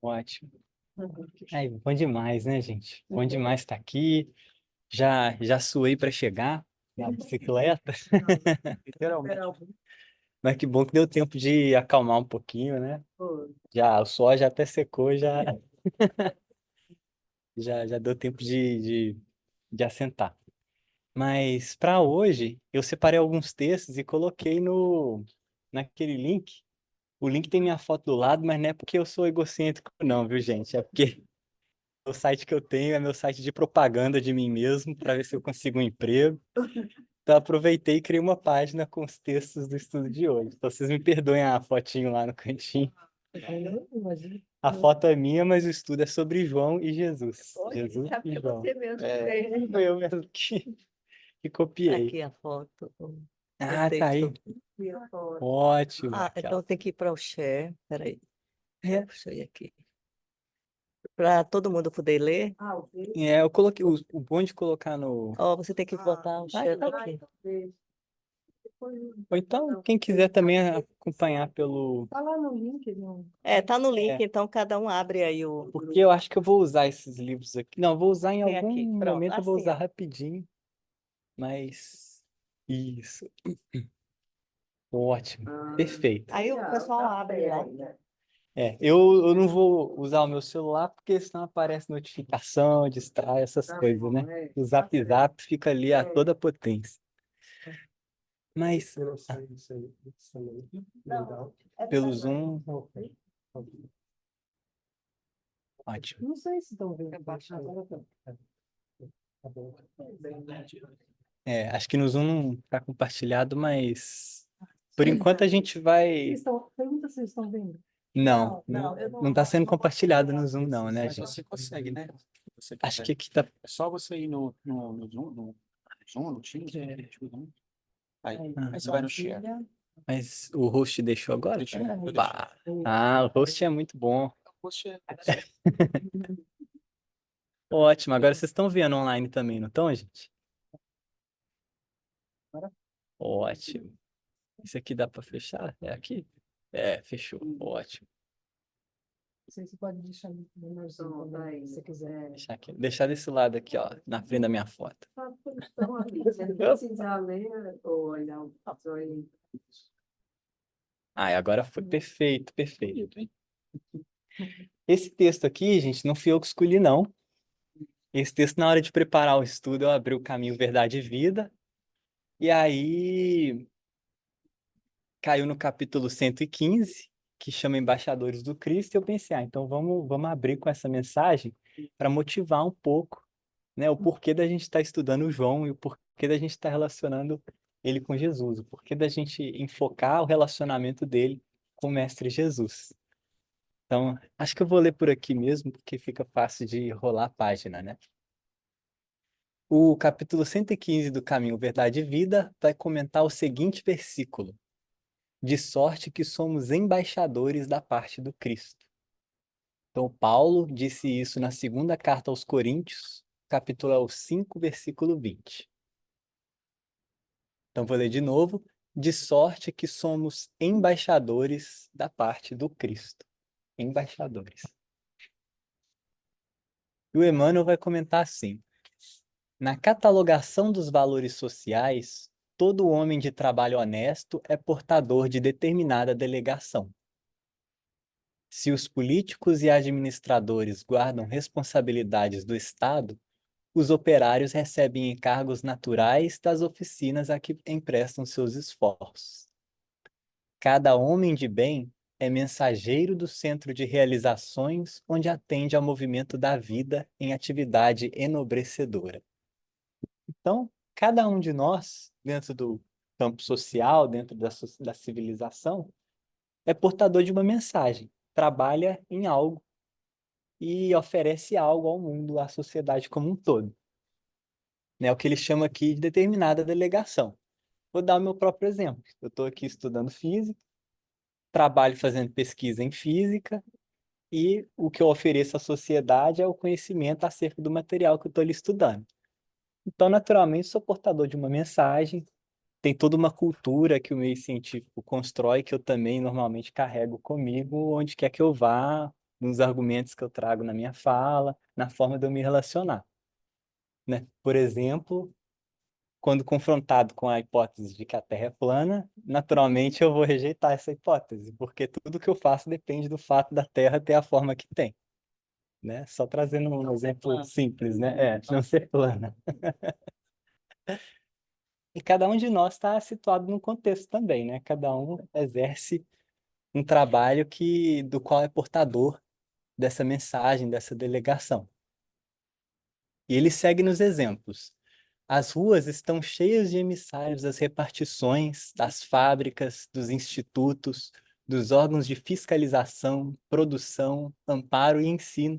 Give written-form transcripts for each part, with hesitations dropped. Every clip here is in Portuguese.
Ótimo. Aí, bom demais, né, gente? Bom demais estar aqui. Já suei para chegar na bicicleta, literalmente. Mas que bom que deu tempo de acalmar um pouquinho, né? Já, o suor já até secou, já deu tempo de assentar. Mas para hoje, eu separei alguns textos e coloquei naquele link. O link tem minha foto do lado, mas não é porque eu sou egocêntrico, não, viu, gente? É porque o site que eu tenho é meu site de propaganda de mim mesmo, para ver se eu consigo um emprego. Então, aproveitei e criei uma página com os textos do estudo de hoje. Então, vocês me perdoem a fotinho lá no cantinho. A foto é minha, mas o estudo é sobre João e Jesus. Jesus e João. Foi eu mesmo que copiei. Aqui a foto, o Ah, tá aí. texto. Ótimo, Então Raquel. tem que ir para o share. Peraí, É, deixa eu ir aqui. Para todo mundo poder ler, eu coloquei o bom de colocar no. você tem que botar o share aqui. Ou então, quem quiser também acompanhar pelo. Tá lá no link, Tá no link, É. então cada um abre aí o. Porque eu acho que eu vou usar esses livros aqui. Não, vou usar em Tem algum aqui, pronto, momento, eu vou assim, usar ó. rapidinho. Mas. Isso. Ótimo. Perfeito. Aí o pessoal abre lá. Eu não vou usar o meu celular porque senão aparece notificação, distrai essas coisas, né? O Zap Zap fica ali a toda potência. Mas pelo Zoom, ótimo. Não sei se estão vendo. Acho que no Zoom não está compartilhado, mas por enquanto a gente vai. Pergunta se vocês estão vendo. Não está sendo compartilhado no Zoom, não, né, Mas gente? você consegue, né? Se você Acho que quiser. aqui tá. É só você ir no Zoom, no Teams, aí você vai no Share. Mas o host deixou agora? Deixou. Opa! Ah, o host é muito bom. O post é- Ótimo. Agora vocês estão vendo online também, não estão, gente? Ótimo. Isso aqui dá para fechar? É aqui? Fechou. Ótimo. Você pode deixar menorzinho também, se você quiser. Deixar aqui. Deixar desse lado aqui, ó, na frente da minha foto. Precisar ler ou olhar o Ah, e agora foi perfeito, perfeito. Esse texto aqui, gente, não fui eu que escolhi, não. Esse texto, na hora de preparar o estudo, eu abri o caminho Verdade e Vida. E aí caiu no capítulo 115, que chama Embaixadores do Cristo, e eu pensei, então vamos abrir com essa mensagem para motivar um pouco, né, o porquê da gente estar estudando o João e o porquê da gente estar relacionando ele com Jesus, o porquê da gente enfocar o relacionamento dele com o Mestre Jesus. Então, acho que eu vou ler por aqui mesmo, porque fica fácil de rolar a página, né? O capítulo 115 do Caminho, Verdade e Vida vai comentar o seguinte versículo: de sorte que somos embaixadores da parte do Cristo. Então, Paulo disse isso na segunda carta aos Coríntios, capítulo 5, versículo 20. Então, vou ler de novo. De sorte que somos embaixadores da parte do Cristo. Embaixadores. E o Emmanuel vai comentar assim: na catalogação dos valores sociais, todo homem de trabalho honesto é portador de determinada delegação. Se os políticos e administradores guardam responsabilidades do Estado, os operários recebem encargos naturais das oficinas a que emprestam seus esforços. Cada homem de bem é mensageiro do centro de realizações onde atende ao movimento da vida em atividade enobrecedora. Então, cada um de nós, dentro do campo social, dentro da civilização, é portador de uma mensagem, trabalha em algo e oferece algo ao mundo, à sociedade como um todo. É o que ele chama aqui de determinada delegação. Vou dar o meu próprio exemplo. Eu estou aqui estudando física, trabalho fazendo pesquisa em física, e o que eu ofereço à sociedade é o conhecimento acerca do material que eu estou ali estudando. Então, naturalmente, sou portador de uma mensagem, tem toda uma cultura que o meio científico constrói, que eu também normalmente carrego comigo, onde quer que eu vá, nos argumentos que eu trago na minha fala, na forma de eu me relacionar, né? Por exemplo, quando confrontado com a hipótese de que a Terra é plana, naturalmente eu vou rejeitar essa hipótese, porque tudo que eu faço depende do fato da Terra ter a forma que tem, né? Só trazendo um exemplo simples, né? Não ser plana. E cada um de nós está situado num contexto também, né? Cada um exerce um trabalho do qual é portador dessa mensagem, dessa delegação. E ele segue nos exemplos. As ruas estão cheias de emissários das repartições, das fábricas, dos institutos, dos órgãos de fiscalização, produção, amparo e ensino,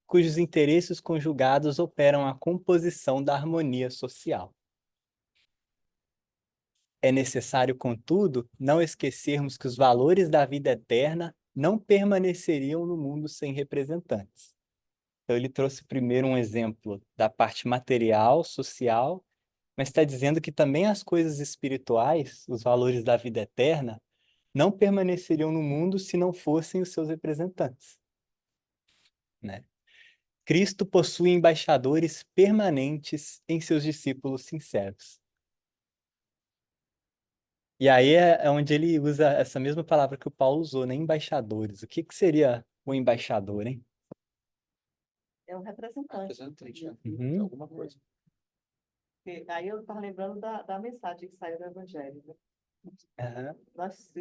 cujos interesses conjugados operam a composição da harmonia social. É necessário, contudo, não esquecermos que os valores da vida eterna não permaneceriam no mundo sem representantes. Então, ele trouxe primeiro um exemplo da parte material, social, mas está dizendo que também as coisas espirituais, os valores da vida eterna, não permaneceriam no mundo se não fossem os seus representantes, né? Cristo possui embaixadores permanentes em seus discípulos sinceros. E aí é onde ele usa essa mesma palavra que o Paulo usou, né? Embaixadores. O que seria o embaixador, hein? É um representante. Representante, né? Uhum. Alguma coisa. Aí eu estava lembrando da mensagem que saiu do Evangelho, né? Aham.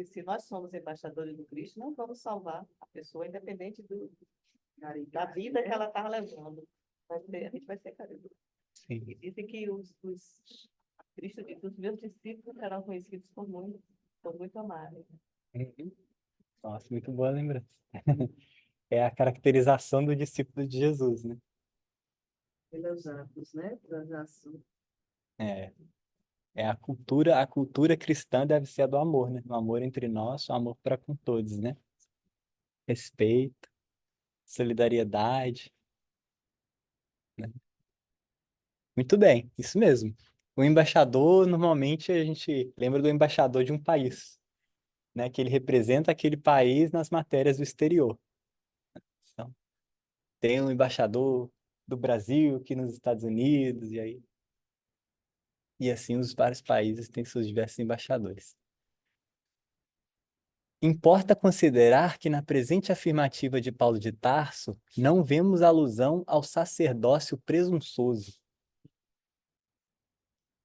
Se nós somos embaixadores do Cristo, não vamos salvar a pessoa, independente da vida que ela está levando. A gente vai ser caridoso. Sim. E dizem que Cristo diz, os meus discípulos serão conhecidos por muito amáveis. Uhum. Nossa, muito boa lembrança. É a caracterização do discípulo de Jesus, né? Pelos atos, né? Pelas ações. É, é a cultura cristã deve ser a do amor, né? O amor entre nós, o amor para com todos, né? Respeito, solidariedade, né? Muito bem, isso mesmo. O embaixador, normalmente a gente lembra do embaixador de um país, né? Que ele representa aquele país nas matérias do exterior. Então, tem um embaixador do Brasil aqui nos Estados Unidos, e assim os vários países têm seus diversos embaixadores. Importa considerar que na presente afirmativa de Paulo de Tarso não vemos alusão ao sacerdócio presunçoso.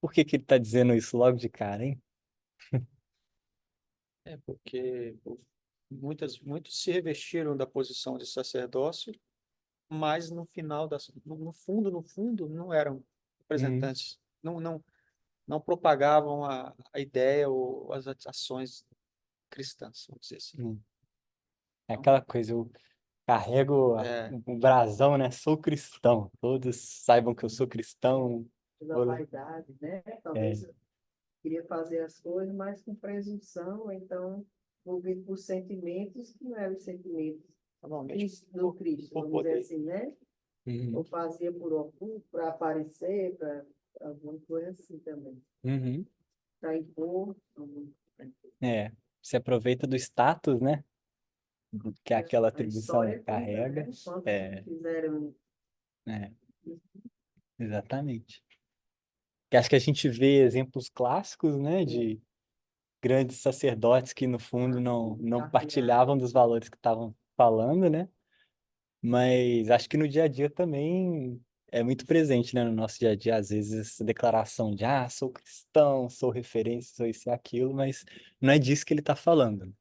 Por que que ele está dizendo isso logo de cara, hein? É porque muitos se revestiram da posição de sacerdócio, mas no final, no fundo, não eram Uhum. representantes, não propagavam a ideia ou as ações cristãs, vamos dizer assim. É aquela coisa, eu carrego É, o brasão, né? Sou cristão. Todos saibam que eu sou cristão. Pela vaidade, né? É, Talvez eu queria fazer as coisas, mas com presunção, ou então movido por sentimentos que não eram os sentimentos normalmente do Cristo, por vamos dizer poder. assim, né? uhum, Ou fazia por oculto, para aparecer, para alguma coisa assim também. uhum. Para impor. É, se aproveita do status, né? Que aquela A atribuição história conta, carrega. né? Quantos É, fizeram é, exatamente. Que acho que a gente vê exemplos clássicos, né? De grandes sacerdotes que, no fundo, não partilhavam dos valores que estavam falando, né? Mas acho que no dia a dia também é muito presente, né? No nosso dia a dia, às vezes, essa declaração de, sou cristão, sou referência, sou isso e aquilo, mas não é disso que ele está falando.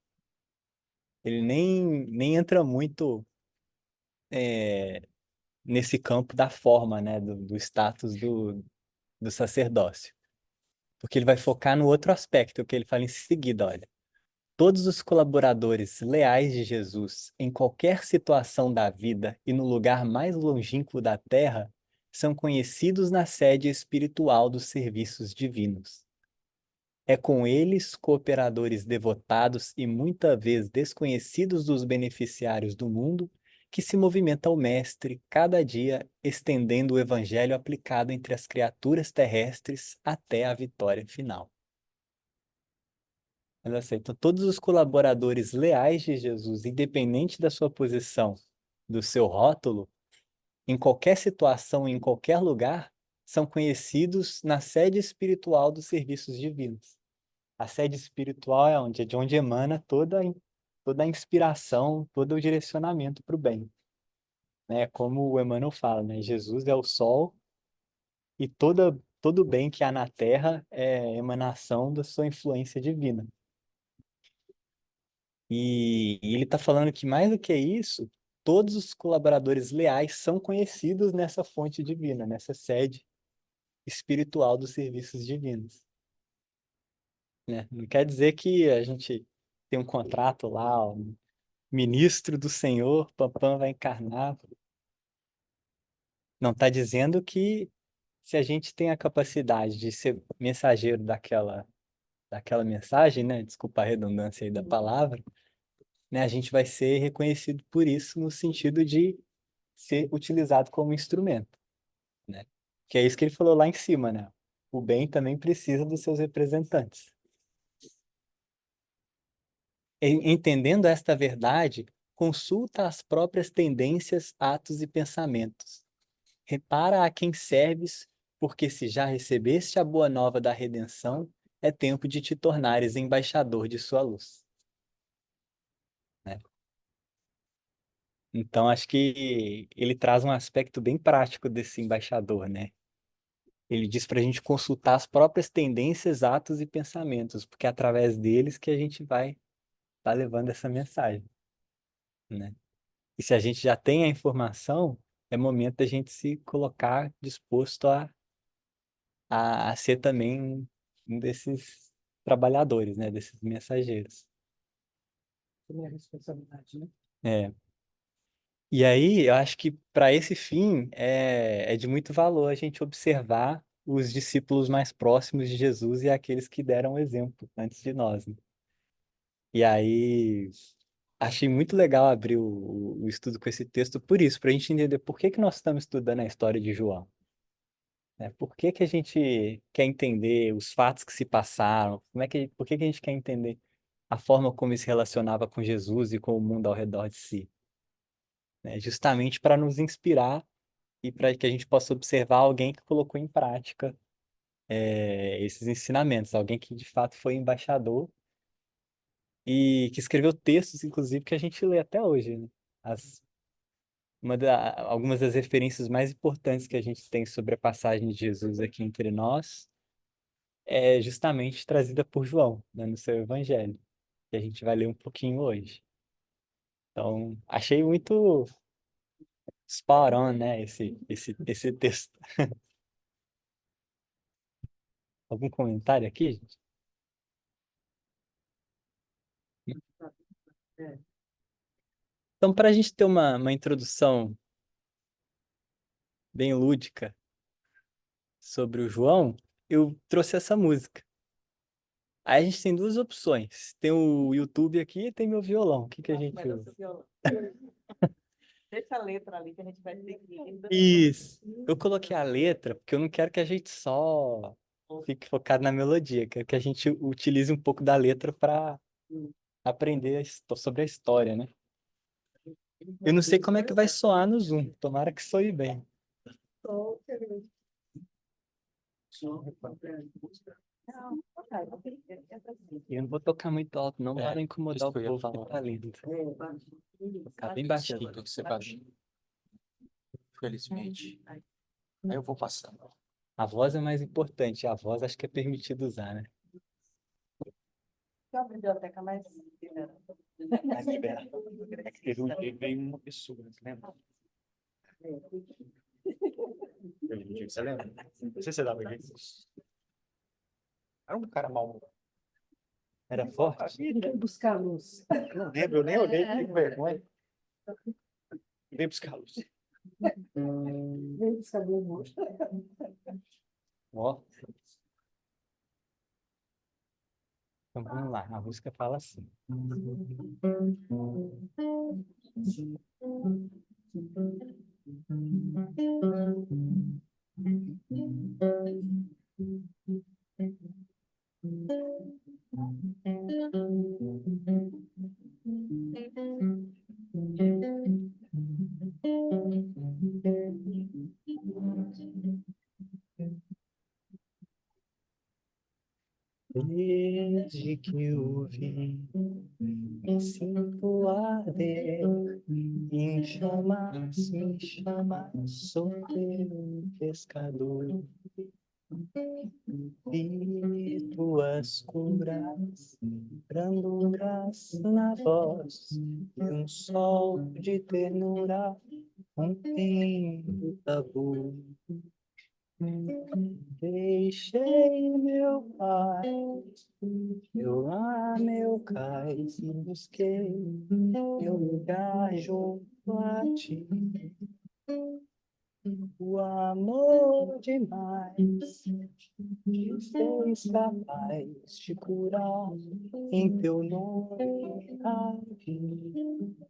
Ele nem entra muito nesse campo da forma, né? Do status do sacerdócio. Porque ele vai focar no outro aspecto, que ele fala em seguida, olha. Todos os colaboradores leais de Jesus, em qualquer situação da vida e no lugar mais longínquo da terra, são conhecidos na sede espiritual dos serviços divinos. É com eles, cooperadores devotados e muitas vezes desconhecidos dos beneficiários do mundo, que se movimenta o Mestre, cada dia estendendo o evangelho aplicado entre as criaturas terrestres até a vitória final. Mas assim, então, todos os colaboradores leais de Jesus, independente da sua posição do seu rótulo, em qualquer situação, em qualquer lugar, são conhecidos na sede espiritual dos serviços divinos. A sede espiritual é de onde emana toda a inspiração, todo o direcionamento para o bem. Né? Como o Emmanuel fala, né? Jesus é o sol e todo bem que há na Terra é emanação da sua influência divina. E ele está falando que, mais do que isso, todos os colaboradores leais são conhecidos nessa fonte divina, nessa sede espiritual dos serviços divinos. Né? Não quer dizer que a gente tem um contrato lá, o ministro do Senhor, Pampam vai encarnar. Não está dizendo que se a gente tem a capacidade de ser mensageiro daquela mensagem, né? Desculpa a redundância aí da palavra, né? A gente vai ser reconhecido por isso no sentido de ser utilizado como instrumento, né? Que é isso que ele falou lá em cima, né? O bem também precisa dos seus representantes. Entendendo esta verdade, consulta as próprias tendências, atos e pensamentos. Repara a quem serves, porque se já recebeste a boa nova da redenção, é tempo de te tornares embaixador de sua luz. Né? Então, acho que ele traz um aspecto bem prático desse embaixador, né? Ele diz para a gente consultar as próprias tendências, atos e pensamentos, porque é através deles que a gente vai estar levando essa mensagem, né? E se a gente já tem a informação, é momento da gente se colocar disposto a ser também um desses trabalhadores, né? Desses mensageiros. Minha responsabilidade, né? É. E aí, eu acho que para esse fim é de muito valor a gente observar os discípulos mais próximos de Jesus e aqueles que deram o exemplo antes de nós, né? E aí, achei muito legal abrir o estudo com esse texto por isso, para a gente entender por que que nós estamos estudando a história de João. Né? Por que que a gente quer entender os fatos que se passaram? Por que que a gente quer entender a forma como ele se relacionava com Jesus e com o mundo ao redor de si? Né? Justamente para nos inspirar e para que a gente possa observar alguém que colocou em prática esses ensinamentos, alguém que de fato foi embaixador e que escreveu textos, inclusive, que a gente lê até hoje, né? As, algumas das referências mais importantes que a gente tem sobre a passagem de Jesus aqui entre nós é justamente trazida por João, né, no seu Evangelho, que a gente vai ler um pouquinho hoje. Então, achei muito spot on, né, esse texto. Algum comentário aqui, gente? É. Então, para a gente ter uma introdução bem lúdica sobre o João, eu trouxe essa música. Aí a gente tem duas opções. Tem o YouTube aqui e tem meu violão. O que que a Acho gente melhor usa? seu violão. Deixa a letra ali que a gente vai seguindo. Isso. Eu coloquei a letra porque eu não quero que a gente só fique focado na melodia. Quero que a gente utilize um pouco da letra para aprender sobre a história, né? Eu não sei como é que vai soar no Zoom. Tomara que soe bem. Não, vai, não tem que essa assim. E eu não vou tocar muito alto, não, para não incomodar o isso que eu ia povo falar. que tá lindo. Vou tocar bem baixinho. Tem que ser baixinho. Felizmente. Aí eu vou passando. A voz é mais importante. A voz acho que é permitido usar, né? É uma biblioteca mais liberada. Mais liberado. É que teve um dia que veio uma pessoa, você lembra? Você lembra? Não sei se você dava aqui. Era um cara mal. Era forte? Vem buscar a luz. Eu não lembro, eu nem olhei, fiquei com vergonha. Vem buscar a luz. Vem buscar a luz. Ó. Então vamos lá. A música fala assim. Desde que eu vi, me sinto arder em chamas, me chamas, sou teu pescador. Vi tuas curas, branduras na voz, e um sol de ternura rompendo o tabu. Deixei meu pai, eu lá meu cais e busquei meu lugar junto a ti. O amor demais te fez capaz de curar em teu nome a vida.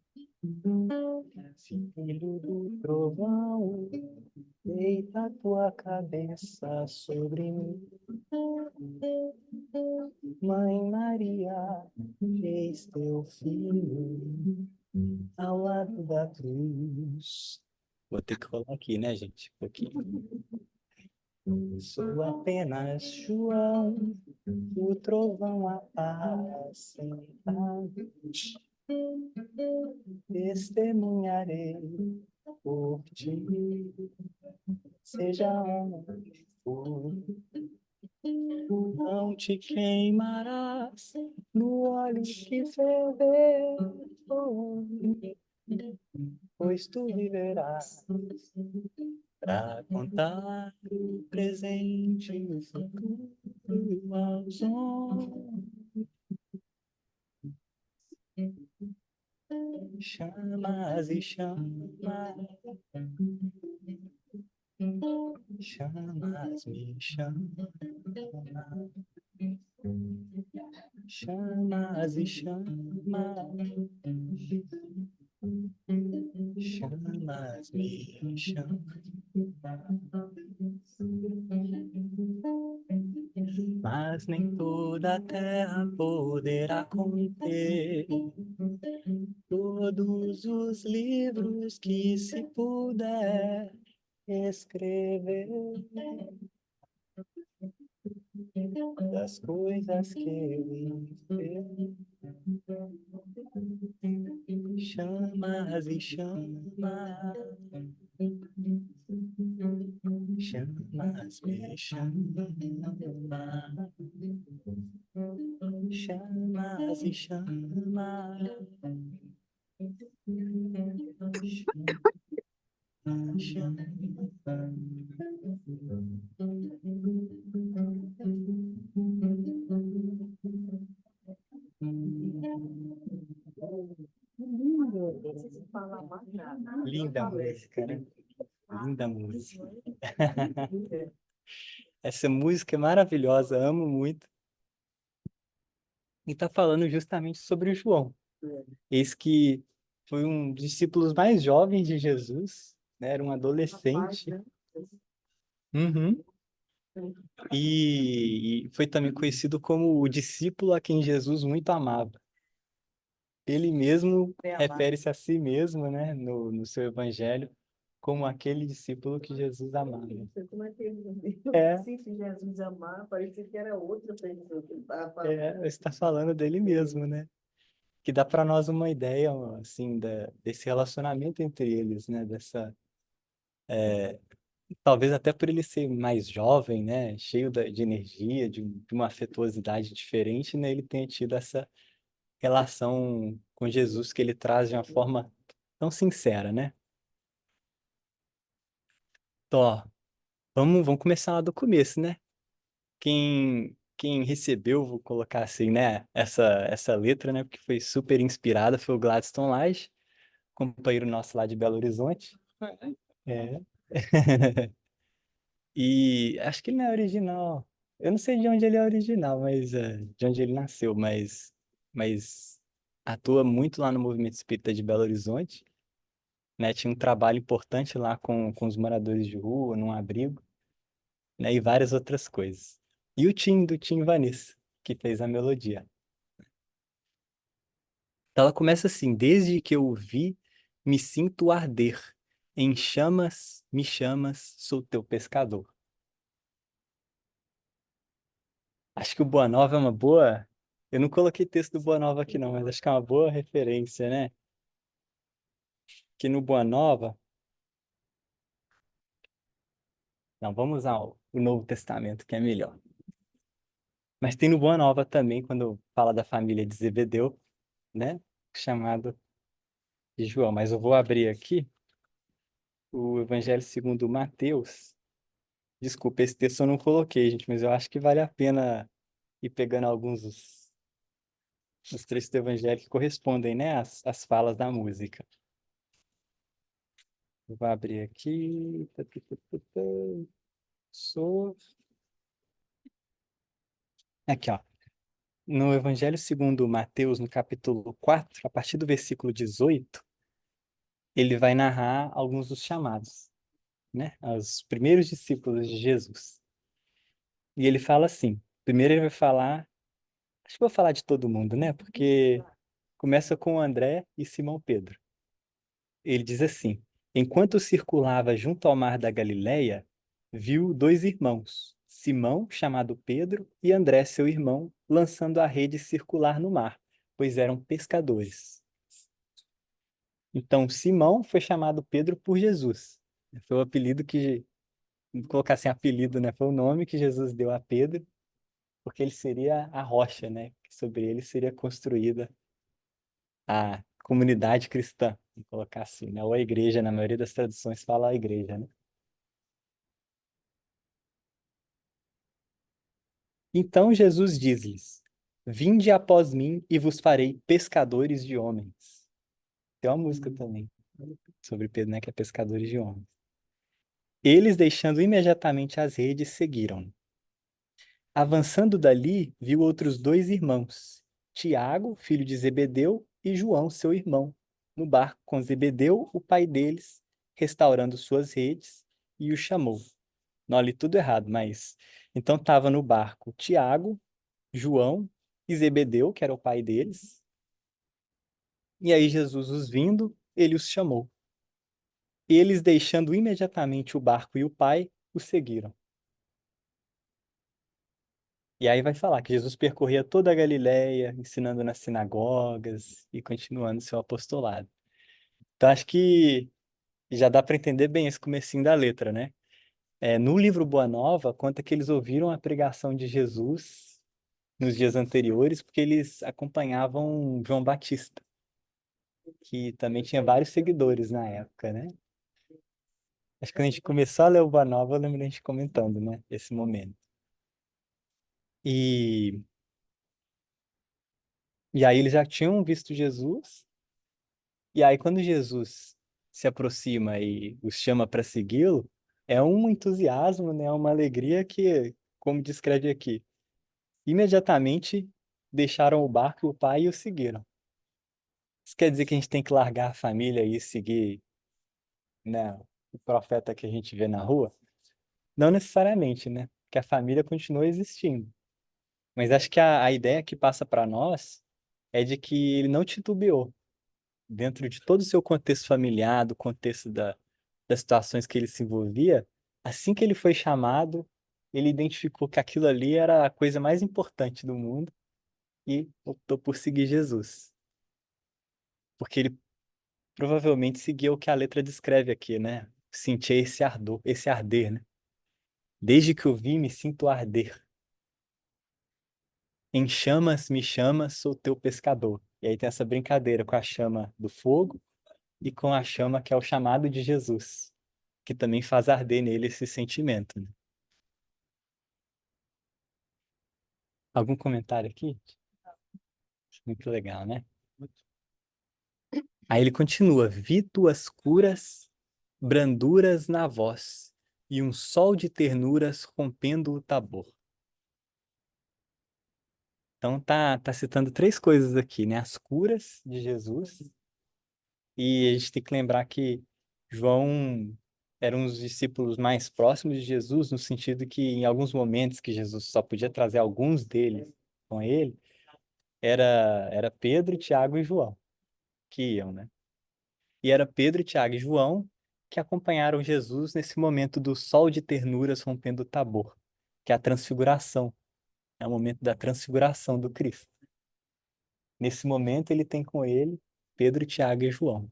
Filho do trovão, deita tua cabeça sobre mim. Mãe Maria, eis teu filho ao lado da cruz. Vou ter que rolar aqui, né, gente? Um pouquinho. Sou apenas João, o trovão apacentado. Testemunharei por ti, seja onde for. Não te queimarás no óleo que ferver, pois tu viverás para contar o presente e o futuro aos homens. Chamas e chamas, chamas me chamas, chamas e chamas, chamas me chamas. Mas nem toda a terra poderá conter todos os livros que se puder escrever das coisas que eu vi. Chamas e chamas, chamas me chamas, chamas e chamas, Preciso falar mais nada. Linda música, né? Linda música. Essa música é maravilhosa, amo muito. E está falando justamente sobre o João. Eis que foi um dos discípulos mais jovens de Jesus, né? Era um adolescente. Uhum. E foi também conhecido como o discípulo a quem Jesus muito amava. Ele mesmo refere-se a si mesmo, né, no seu evangelho, como aquele discípulo que Jesus amava. Como é que ele É. se Jesus amar, parecia que era outra pessoa que ele estava falando. É, está falando dele mesmo, né? Que dá para nós uma ideia, assim, desse relacionamento entre eles, né? Talvez até por ele ser mais jovem, né? Cheio de energia, de uma afetuosidade diferente, né? Ele tenha tido essa relação com Jesus que ele traz de uma forma tão sincera, né? Então, ó, vamos começar lá do começo, né? Quem recebeu, vou colocar assim, né? Essa letra, né? Porque foi super inspirada, foi o Gladstone Lage, companheiro nosso lá de Belo Horizonte. É. E acho que ele não é original. Eu não sei de onde ele é original, mas de onde ele nasceu, mas atua muito lá no Movimento Espírita de Belo Horizonte, né? Tinha um trabalho importante lá com os moradores de rua, num abrigo, né? E várias outras coisas. E o Tim, do Tim Vanessa, que fez a melodia. Então ela começa assim: desde que eu o vi, me sinto arder. Em chamas, me chamas, sou teu pescador. Acho que o Boa Nova é uma boa. Eu não coloquei texto do Boa Nova aqui, não, mas acho que é uma boa referência, né? Que no Boa Nova. Não, vamos usar o Novo Testamento, que é melhor. Mas tem no Boa Nova também, quando fala da família de Zebedeu, né? Chamado de João. Mas eu vou abrir aqui o Evangelho segundo Mateus. Desculpa, esse texto eu não coloquei, gente, mas eu acho que vale a pena ir pegando alguns dos trechos do Evangelho que correspondem, né, às falas da música. Eu vou abrir aqui. Sou... Aqui, ó. No Evangelho segundo Mateus, no capítulo 4, a partir do versículo 18, ele vai narrar alguns dos chamados, né? Os primeiros discípulos de Jesus. E ele fala assim, primeiro ele vai falar, acho que vou falar de todo mundo, né? Porque começa com André e Simão Pedro. Ele diz assim: enquanto circulava junto ao mar da Galileia, viu dois irmãos, Simão, chamado Pedro, e André, seu irmão, lançando a rede circular no mar, pois eram pescadores. Então, Simão foi chamado Pedro por Jesus. Foi o apelido que, vou colocar assim, apelido, né? Foi o nome que Jesus deu a Pedro, porque ele seria a rocha, né? Que sobre ele seria construída a comunidade cristã, vamos colocar assim, né? Ou a igreja, na maioria das traduções fala a igreja, né? Então Jesus diz-lhes: vinde após mim e vos farei pescadores de homens. Tem uma música também sobre Pedro, né? Que é pescadores de homens. Eles, deixando imediatamente as redes, seguiram. Avançando dali, viu outros dois irmãos, Tiago, filho de Zebedeu, e João, seu irmão, no barco com Zebedeu, o pai deles, restaurando suas redes, e o chamou. Não, li tudo errado, mas... Então estava no barco Tiago, João e Zebedeu, que era o pai deles. E aí Jesus os vindo, ele os chamou. Eles, deixando imediatamente o barco e o pai, o seguiram. E aí vai falar que Jesus percorria toda a Galileia, ensinando nas sinagogas e continuando seu apostolado. Então acho que já dá para entender bem esse comecinho da letra, né? No livro Boa Nova, conta que eles ouviram a pregação de Jesus nos dias anteriores, porque eles acompanhavam João Batista, que também tinha vários seguidores na época, né? Acho que quando a gente começou a ler o Boa Nova, eu lembro da gente comentando, né? Esse momento. E, e aí eles já tinham visto Jesus. E aí, quando Jesus se aproxima e os chama para segui-lo, é um entusiasmo, né? Uma alegria que, como descreve aqui, imediatamente deixaram o barco e o pai e o seguiram. Isso quer dizer que a gente tem que largar a família e seguir, né, o profeta que a gente vê na rua? Não necessariamente, né? Que a família continua existindo. Mas acho que a ideia que passa para nós é de que ele não titubeou dentro de todo o seu contexto familiar, do contexto das situações que ele se envolvia. Assim que ele foi chamado, ele identificou que aquilo ali era a coisa mais importante do mundo e optou por seguir Jesus. Porque ele provavelmente seguia o que a letra descreve aqui, né? Sentia esse ardor, esse arder, né? Desde que eu vi, me sinto arder. Em chamas me chamas, sou teu pescador. E aí tem essa brincadeira com a chama do fogo e com a chama que é o chamado de Jesus, que também faz arder nele esse sentimento, né? Algum comentário aqui? Muito legal, né? Aí ele continua: vi tuas curas, branduras na voz, e um sol de ternuras rompendo o Tabor. Então tá citando três coisas aqui, né? As curas de Jesus, e a gente tem que lembrar que João era um dos discípulos mais próximos de Jesus, no sentido que em alguns momentos que Jesus só podia trazer alguns deles com ele, era Pedro, Tiago e João que iam, né? E era Pedro, Tiago e João que acompanharam Jesus nesse momento do sol de ternuras rompendo o Tabor, que é a transfiguração, É o momento da transfiguração do Cristo. Nesse momento, ele tem com ele Pedro, Tiago e João,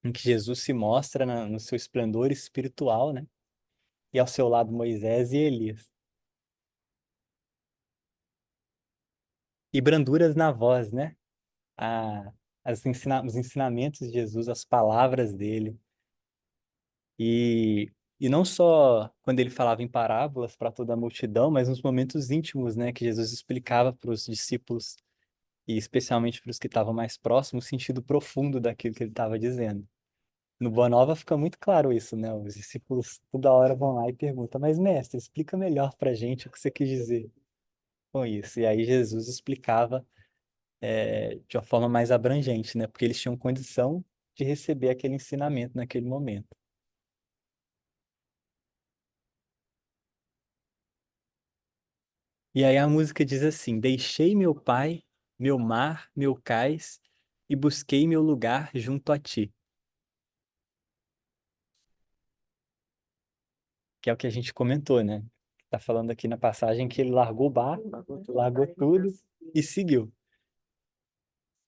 em que Jesus se mostra no seu esplendor espiritual, né? E ao seu lado Moisés e Elias. E branduras na voz, né? A, os ensinamentos de Jesus, as palavras dele. E não só quando ele falava em parábolas para toda a multidão, mas nos momentos íntimos, né? Que Jesus explicava para os discípulos, e especialmente para os que estavam mais próximos, o sentido profundo daquilo que ele estava dizendo. No Boa Nova fica muito claro isso, né? Os discípulos toda hora vão lá e perguntam, mas mestre, explica melhor para a gente o que você quis dizer com isso. E aí Jesus explicava de uma forma mais abrangente, né? Porque eles tinham condição de receber aquele ensinamento naquele momento. E aí a música diz assim: Deixei meu pai, meu mar, meu cais, e busquei meu lugar junto a ti. Que é o que a gente comentou, né? Tá falando aqui na passagem que ele largou o barco, largou tudo e seguiu.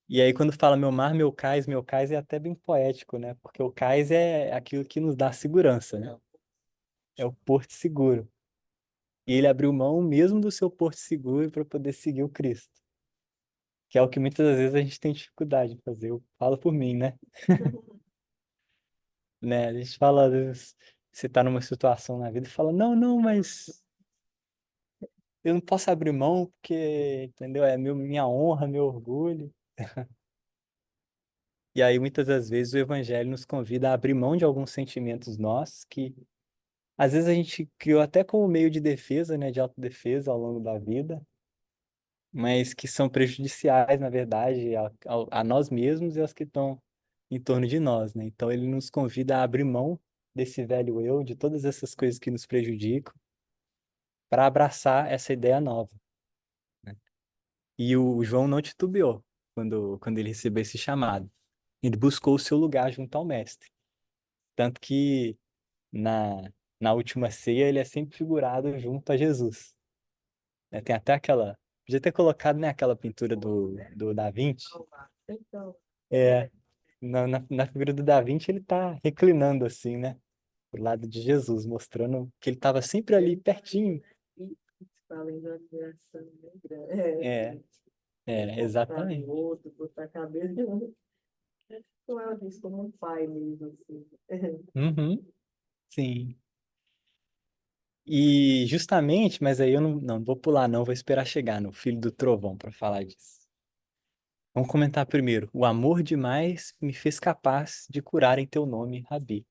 E aí, quando fala meu cais é até bem poético, né? Porque o cais é aquilo que nos dá segurança, né? É o porto seguro. E ele abriu mão mesmo do seu porto seguro para poder seguir o Cristo. Que é o que muitas das vezes a gente tem dificuldade de fazer. Eu falo por mim, né? Né? A gente fala, às vezes, você tá numa situação na vida e fala, não, não, mas eu não posso abrir mão porque, entendeu? É minha honra, meu orgulho. E aí, muitas das vezes, o evangelho nos convida a abrir mão de alguns sentimentos nossos que, às vezes, a gente criou até como meio de defesa, né? De autodefesa ao longo da vida, mas que são prejudiciais, na verdade, a nós mesmos e aos que estão em torno de nós, né? Então, ele nos convida a abrir mão desse velho eu, de todas essas coisas que nos prejudicam, para abraçar essa ideia nova, né? E o João não titubeou quando ele recebeu esse chamado. Ele buscou o seu lugar junto ao mestre. Tanto que na última ceia ele é sempre figurado junto a Jesus, né? Tem até aquela. Podia ter colocado, né, aquela pintura do Da Vinci. Então, É, na figura do Da Vinci ele tá reclinando assim, né? Do lado de Jesus, mostrando que ele estava sempre ali pertinho. e falando da admiração, né? É, Botar no exatamente. outro, botar a cabeça. Como ela diz, como um pai mesmo, assim. Uhum, sim. E justamente, mas aí eu não vou pular, não, vou esperar chegar no Filho do Trovão para falar disso. Vamos comentar primeiro. O amor demais me fez capaz de curar em teu nome, Rabi.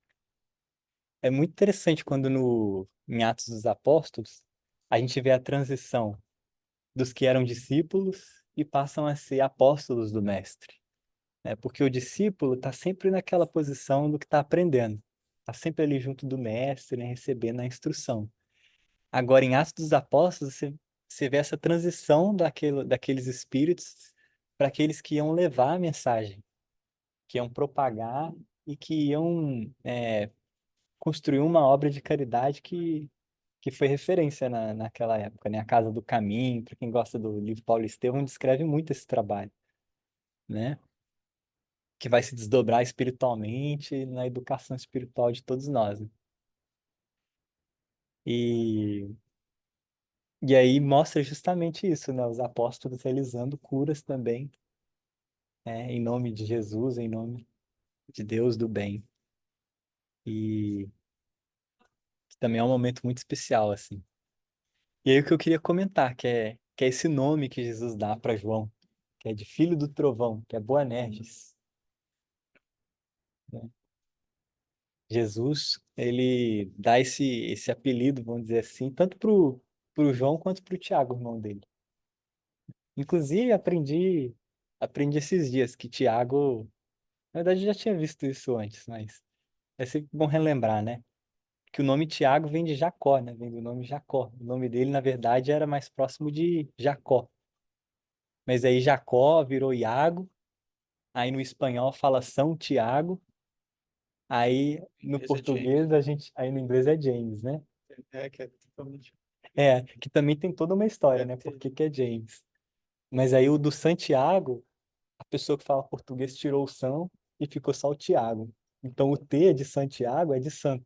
É muito interessante quando em Atos dos Apóstolos a gente vê a transição dos que eram discípulos e passam a ser apóstolos do Mestre, né? Porque o discípulo está sempre naquela posição do que está aprendendo, está sempre ali junto do Mestre, né, recebendo a instrução. Agora, em Atos dos Apóstolos, você vê essa transição daqueles espíritos para aqueles que iam levar a mensagem, que iam propagar e que iam construir uma obra de caridade que foi referência naquela época, né? A Casa do Caminho, para quem gosta do livro Paulo Estevão, descreve muito esse trabalho, né? Que vai se desdobrar espiritualmente na educação espiritual de todos nós, né? E, e aí mostra justamente isso, né? Os apóstolos realizando curas também, em nome de Jesus, em nome de Deus do bem. E também é um momento muito especial, assim. E aí o que eu queria comentar, que é esse nome que Jesus dá para João, que é de Filho do Trovão, que é Boanerges, né? Jesus, ele dá esse apelido, vamos dizer assim, tanto pro João quanto pro Tiago, irmão dele. Inclusive, aprendi esses dias que Tiago, na verdade, eu já tinha visto isso antes, mas é sempre bom relembrar, né? Que o nome Tiago vem de Jacó, né? Vem do nome Jacó. O nome dele, na verdade, era mais próximo de Jacó. Mas aí Jacó virou Iago, aí no espanhol fala São Tiago, aí no Esse é português James. aí no inglês é James, né? É, que é totalmente. É, que também tem toda uma história, Deve né? ter. Por que que é James? Mas aí o do Santiago, a pessoa que fala português tirou o São e ficou só o Tiago. Então o T de Santiago é de santo.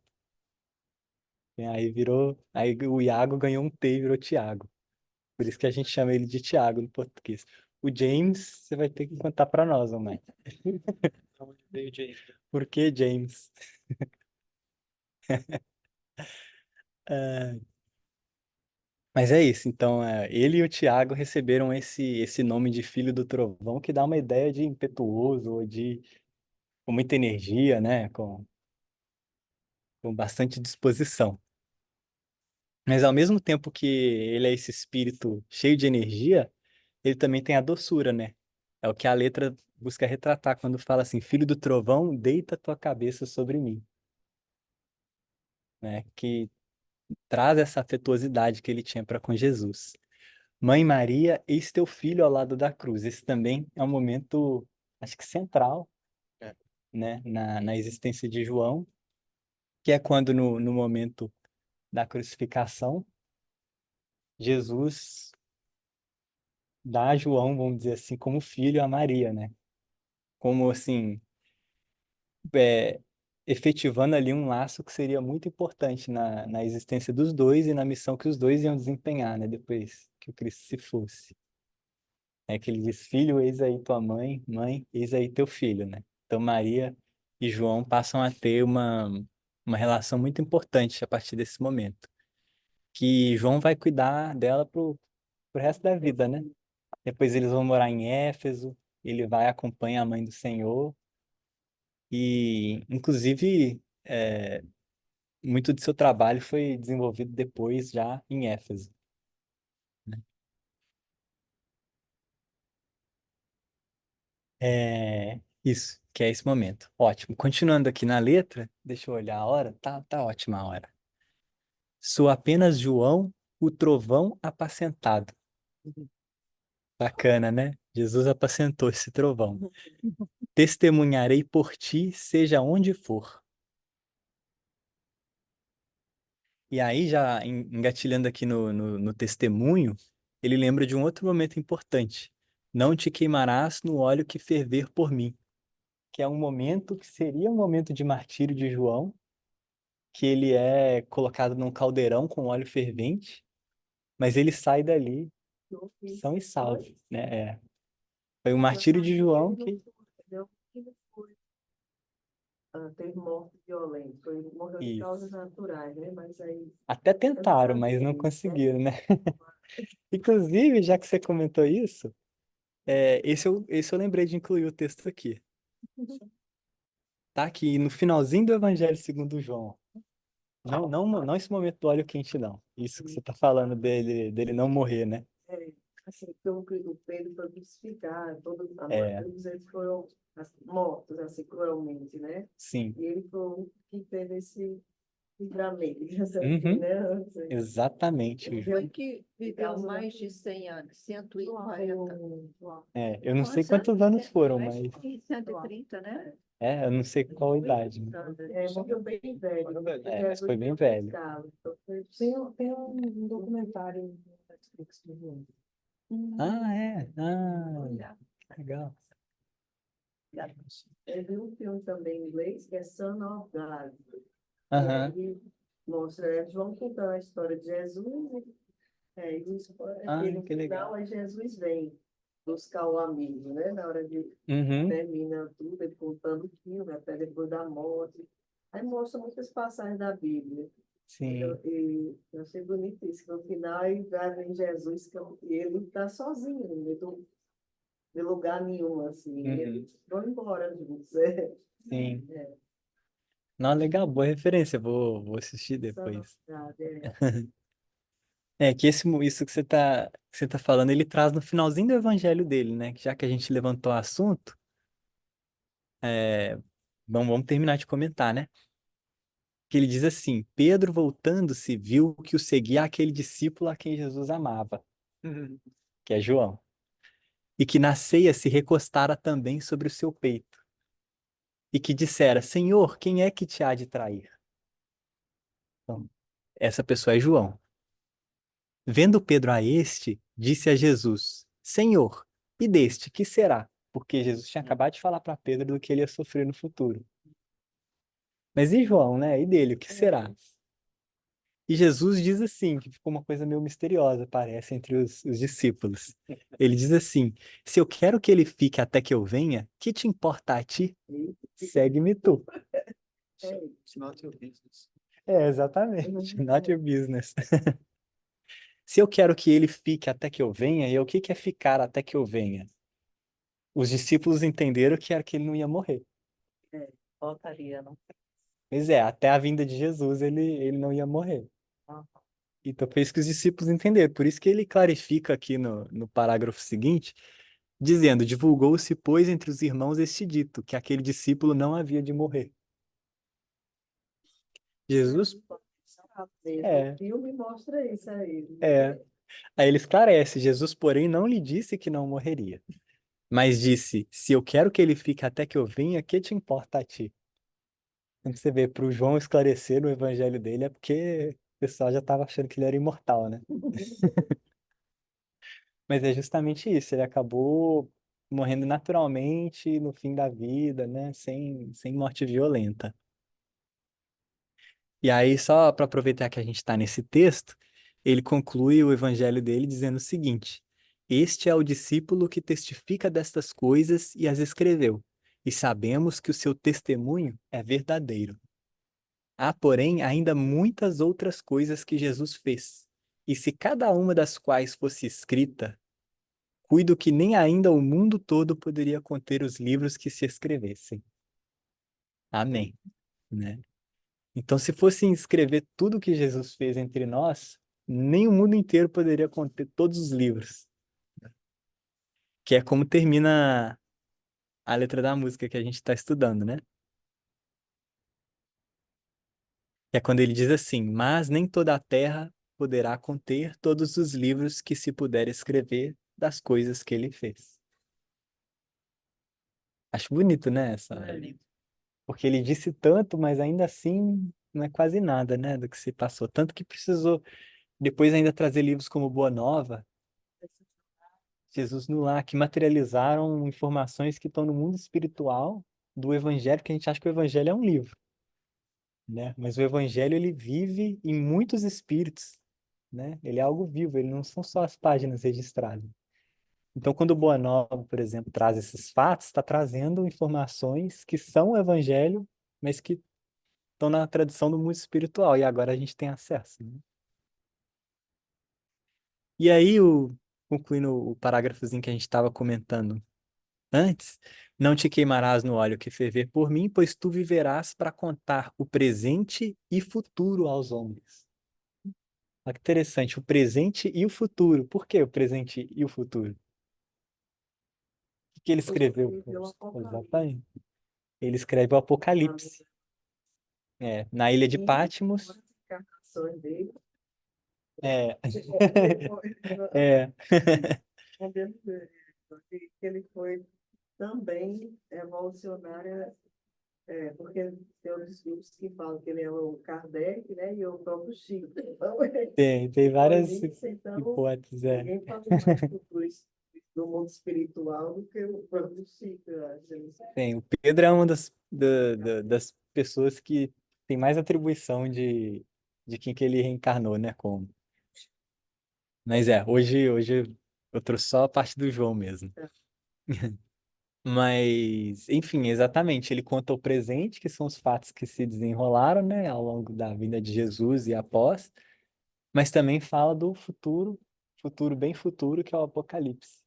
E aí virou. Aí o Iago ganhou um T e virou Tiago. Por isso que a gente chama ele de Tiago no português. O James, você vai ter que contar pra nós, mãe. Da onde veio James? Por que James? É, mas é isso, então ele e o Tiago receberam esse nome de filho do trovão, que dá uma ideia de impetuoso, ou de com muita energia, né? Com bastante disposição. Mas ao mesmo tempo que ele é esse espírito cheio de energia, ele também tem a doçura, né? É o que a letra busca retratar quando fala assim: Filho do trovão, deita tua cabeça sobre mim, né? Que traz essa afetuosidade que ele tinha para com Jesus. Mãe Maria, eis teu filho ao lado da cruz. Esse também é um momento, acho que central, É. né, na existência de João, que é quando no momento da crucificação, Jesus dá a João, vamos dizer assim, como filho a Maria, né? Como assim, é, efetivando ali um laço que seria muito importante na existência dos dois e na missão que os dois iam desempenhar, né? Depois que o Cristo se fosse. É que ele diz, filho, eis aí tua mãe, mãe, eis aí teu filho, né? Então Maria e João passam a ter uma relação muito importante a partir desse momento. Que João vai cuidar dela pro resto da vida, né? Depois eles vão morar em Éfeso, ele vai acompanhar a mãe do Senhor e, inclusive, muito do seu trabalho foi desenvolvido depois já em Éfeso, né? Isso, que é esse momento. Ótimo. Continuando aqui na letra, deixa eu olhar a hora. Tá ótima a hora. Sou apenas João, o trovão apacentado. Bacana, né? Jesus apacentou esse trovão. Testemunharei por ti, seja onde for. E aí, já engatilhando aqui no testemunho, ele lembra de um outro momento importante. Não te queimarás no óleo que ferver por mim, que é um momento que seria um momento de martírio de João, que ele é colocado num caldeirão com óleo fervente, mas ele sai dali Eu fiz são e salvo, dois, né? Foi o mas martírio de acho que João ele não que foi, entendeu? Ele não foi, teve morte violenta, morreu de isso. causas naturais, né? Mas aí Até eu não tentaram, mas não sabemos, né? conseguiram, né? Inclusive, já que você comentou isso, esse eu lembrei de incluir o texto aqui. Tá aqui no finalzinho do Evangelho segundo João. Não, não, não esse momento do óleo quente, não. Isso que você tá falando dele não morrer, né? É, assim, o Pedro foi crucificado, É, todos eles foram mortos, assim, cruelmente, né? sim. E ele foi o único que teve esse livramento, digamos assim, Uhum, né? Assim, exatamente. ele Foi que viveu causa mais de 100 anos, 140. Eu não sei Quantos quantos anos foram, mais mas de 130, né? eu não sei qual a idade, né? morreu bem velho, Morreu velho. porque Mas foi Jesus bem veio velho. buscá-lo. Então, tem um documentário no Netflix do João. Ah, é? Ah, Olha, legal. Eu vi um filme também em inglês que é Son of God. E Aham. aí mostra João contando a história de Jesus Ah, e no que legal. final aí Jesus vem buscar o amigo, né? Na hora de Uhum, termina tudo, ele contando o filme, até depois da morte. Aí mostra muitas passagens da Bíblia. sim. Eu achei bonito isso. No final, aí vem Jesus, e ele está sozinho, no meio de lugar nenhum, assim. E Uhum, eles vão embora juntos. sim. Não, legal, boa referência. Vou assistir Só depois. novidade, Que isso que você tá falando, ele traz no finalzinho do evangelho dele, né? Já que a gente levantou o assunto, vamos terminar de comentar, né? Que ele diz assim: Pedro, voltando-se, viu que o seguia aquele discípulo a quem Jesus amava, Uhum. que é João, e que na ceia se recostara também sobre o seu peito, e que dissera: Senhor, quem é que te há de trair? Então, essa pessoa é João. Vendo Pedro a este, disse a Jesus: Senhor, e deste, que será? Porque Jesus tinha acabado de falar para Pedro do que ele ia sofrer no futuro. Mas e João, né? E dele, o que será? E Jesus diz assim, que ficou uma coisa meio misteriosa, parece, entre os discípulos. Ele diz assim: Se eu quero que ele fique até que eu venha, que te importa a ti? Segue-me tu. It's not your business. Exatamente. Not your business. Se eu quero que ele fique até que eu venha, e o que é ficar até que eu venha? Os discípulos entenderam que era que ele não ia morrer. Voltaria, não? Mas até a vinda de Jesus ele não ia morrer. Aham. Então foi isso que os discípulos entenderam. Por isso que ele clarifica aqui no parágrafo seguinte, dizendo: Divulgou-se, pois, entre os irmãos este dito, que aquele discípulo não havia de morrer. Jesus, O filme mostra isso aí. aí ele esclarece: Jesus, porém, não lhe disse que não morreria, mas disse: Se eu quero que ele fique até que eu venha, que te importa a ti? Quando você vê, para o João esclarecer o evangelho dele, é porque o pessoal já estava achando que ele era imortal, né? Mas é justamente isso, ele acabou morrendo naturalmente no fim da vida, né? Sem morte violenta. E aí, só para aproveitar que a gente está nesse texto, ele conclui o evangelho dele dizendo o seguinte: Este é o discípulo que testifica destas coisas e as escreveu, e sabemos que o seu testemunho é verdadeiro. Há, porém, ainda muitas outras coisas que Jesus fez, e se cada uma das quais fosse escrita, cuido que nem ainda o mundo todo poderia conter os livros que se escrevessem. Amém. Né? Então, se fosse escrever tudo que Jesus fez entre nós, nem o mundo inteiro poderia conter todos os livros. Que é como termina a letra da música que a gente está estudando, né? Que é quando ele diz assim: Mas nem toda a terra poderá conter todos os livros que se puder escrever das coisas que ele fez. Acho bonito, né? Porque ele disse tanto, mas ainda assim não é quase nada, né, do que se passou. Tanto que precisou depois ainda trazer livros como Boa Nova, Jesus no Lar, que materializaram informações que estão no mundo espiritual do Evangelho, que a gente acha que o Evangelho é um livro, né? Mas o Evangelho ele vive em muitos espíritos, né? Ele é algo vivo, ele não são só as páginas registradas. Então, quando o Boa Nova, por exemplo, traz esses fatos, está trazendo informações que são o Evangelho, mas que estão na tradição do mundo espiritual, e agora a gente tem acesso, né? E aí, concluindo o parágrafozinho que a gente estava comentando antes, não te queimarás no óleo que ferver por mim, pois tu viverás para contar o presente e futuro aos homens. Olha que interessante, o presente e o futuro. Por que o presente e o futuro? O que ele escreveu? Exatamente. Ele escreve o Apocalipse. Na ilha de Patmos. É. É. Que ele foi também evolucionário, porque tem outros livros que falam que ele é o Kardec, né, e o próprio Chico. Então, Tem várias então, hipóteses. ninguém fala mais do mundo espiritual do que o próprio Chico, eu acho. O Pedro é uma das pessoas que tem mais atribuição de quem que ele reencarnou, né? Como. Mas hoje eu trouxe só a parte do João mesmo. Mas, enfim, exatamente, ele conta o presente, que são os fatos que se desenrolaram, né, ao longo da vida de Jesus e após, mas também fala do futuro, futuro bem futuro, que é o Apocalipse,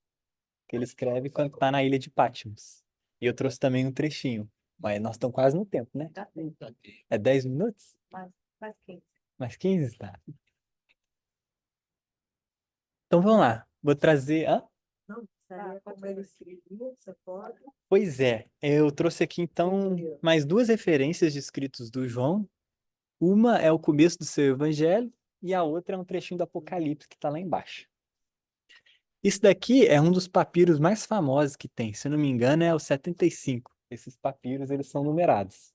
que ele escreve quando está na ilha de Patmos. E eu trouxe também um trechinho, mas nós estamos quase no tempo, né? É 10 minutos? Mais 15. Mais 15, tá? Então vamos lá, vou trazer... Não, seria como ele escrevia, essa foto. Pois é, eu trouxe aqui então mais duas referências de escritos do João. Uma é o começo do seu evangelho e a outra é um trechinho do Apocalipse que está lá embaixo. Isso daqui é um dos papiros mais famosos que tem, se eu não me engano é o 75. Esses papiros eles são numerados.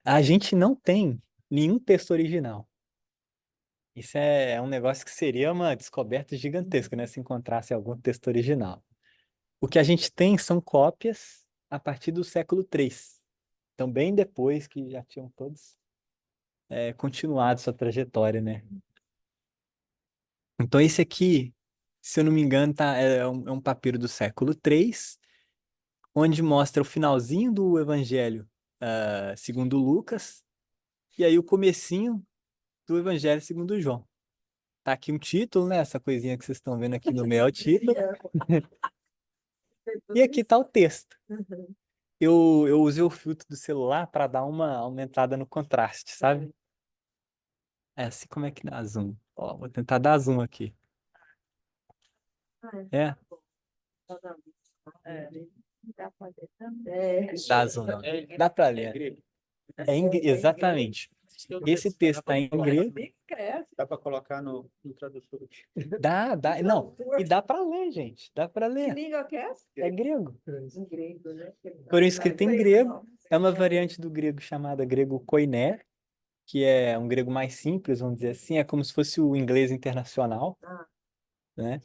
A gente não tem nenhum texto original. Isso é um negócio que seria uma descoberta gigantesca, né? Se encontrasse algum texto original. O que a gente tem são cópias a partir do século III. Então, bem depois que já tinham todos continuado sua trajetória, né? Então, esse aqui, se eu não me engano, é um papiro do século III, onde mostra o finalzinho do Evangelho segundo Lucas, e aí o comecinho do Evangelho segundo João. Tá aqui um título, né? Essa coisinha que vocês estão vendo aqui no meio é o título. E aqui tá o texto. Eu usei o filtro do celular para dar uma aumentada no contraste, sabe? É assim como é que dá zoom. Ó, vou tentar dar zoom aqui. É, Dá pra ver também. dá zoom não. Dá para ler. grego. Exatamente. Esse texto tá em grego. Dá para colocar no tradutor. Dá. Não, e dá para ler, gente. Dá para Que ler. língua que é essa? É grego. Em grego, né? Foram escritos em grego. É uma variante do grego chamada grego koiné, que é um grego mais simples, vamos dizer assim. É como se fosse o inglês internacional, né?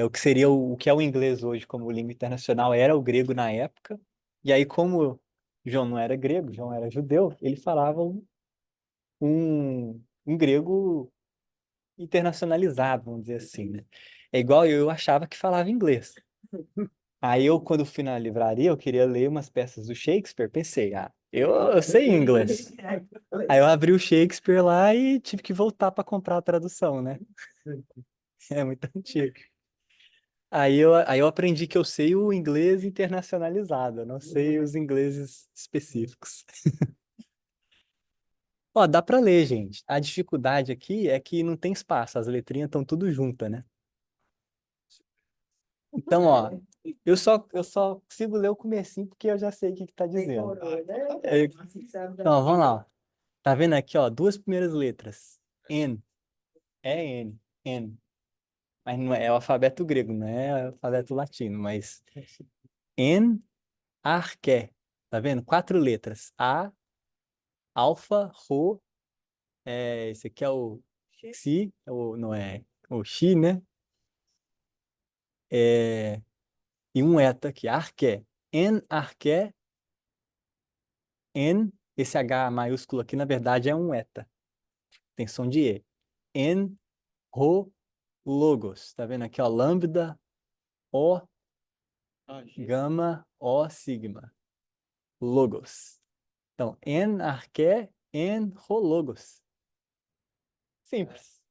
O que seria o que é o inglês hoje como língua internacional era o grego na época. E aí, como João não era grego, João era judeu, ele falava um grego internacionalizado, vamos dizer assim, né? É igual eu achava que falava inglês. Aí eu, quando fui na livraria, eu queria ler umas peças do Shakespeare, pensei, eu sei inglês. Aí eu abri o Shakespeare lá e tive que voltar para comprar a tradução, né? É muito antigo. Aí eu aprendi que eu sei o inglês internacionalizado, eu não sei os ingleses específicos. Ó, dá para ler, gente. A dificuldade aqui é que não tem espaço, as letrinhas estão tudo juntas, né? Então, ó, eu só consigo ler o comecinho porque eu já sei o que tá dizendo. Decorou, né? É, Assim, sabe, Então, vamos lá. Tá vendo aqui, ó, duas primeiras letras. N. É N. N. Mas não é o alfabeto grego, não é o alfabeto latino, mas N, arqué. Tá vendo? Quatro letras. A, alfa, rho, esse aqui é o xi, não é o xi, né? E um eta aqui, arqué. N, arqué, N, esse H maiúsculo aqui, na verdade, é um eta. Tem som de E. N, rho, logos. Tá vendo aqui, ó? Lambda, O, gama, O, sigma. Logos. Então, en arqué, en rho logos. Simples.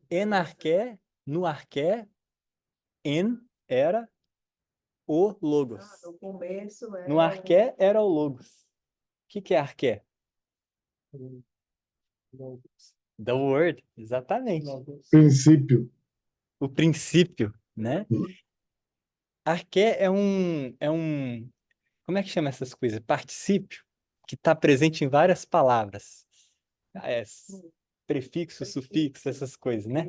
En arqué, no arqué, en era o logos. No começo é. No arqué era o logos. O que é arqué? The word, exatamente. Princípio. O princípio, né? Arqué é um, como é que chama essas coisas? Particípio, que está presente em várias palavras. Prefixo, sufixo, essas coisas, né?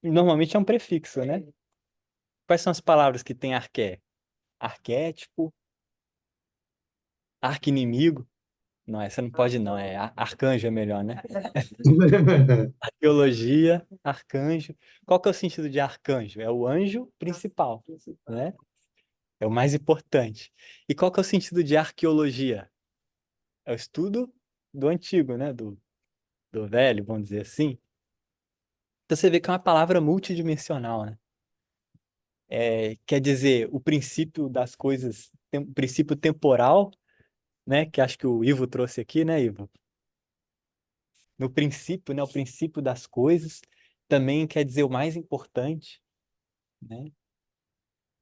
E normalmente é um prefixo, né? Quais são as palavras que tem arqué? Arquétipo, arqui-inimigo. Não, essa não pode não, arcanjo é melhor, né? Arqueologia, arcanjo. Qual que é o sentido de arcanjo? É o anjo principal, né? É o mais importante. E qual que é o sentido de arqueologia? É o estudo do antigo, né? Do velho, vamos dizer assim. Então você vê que é uma palavra multidimensional, né? Quer dizer, o princípio das coisas, o princípio temporal, né? Que acho que o Ivo trouxe aqui, né, Ivo? No princípio, né? O princípio das coisas também quer dizer o mais importante, né?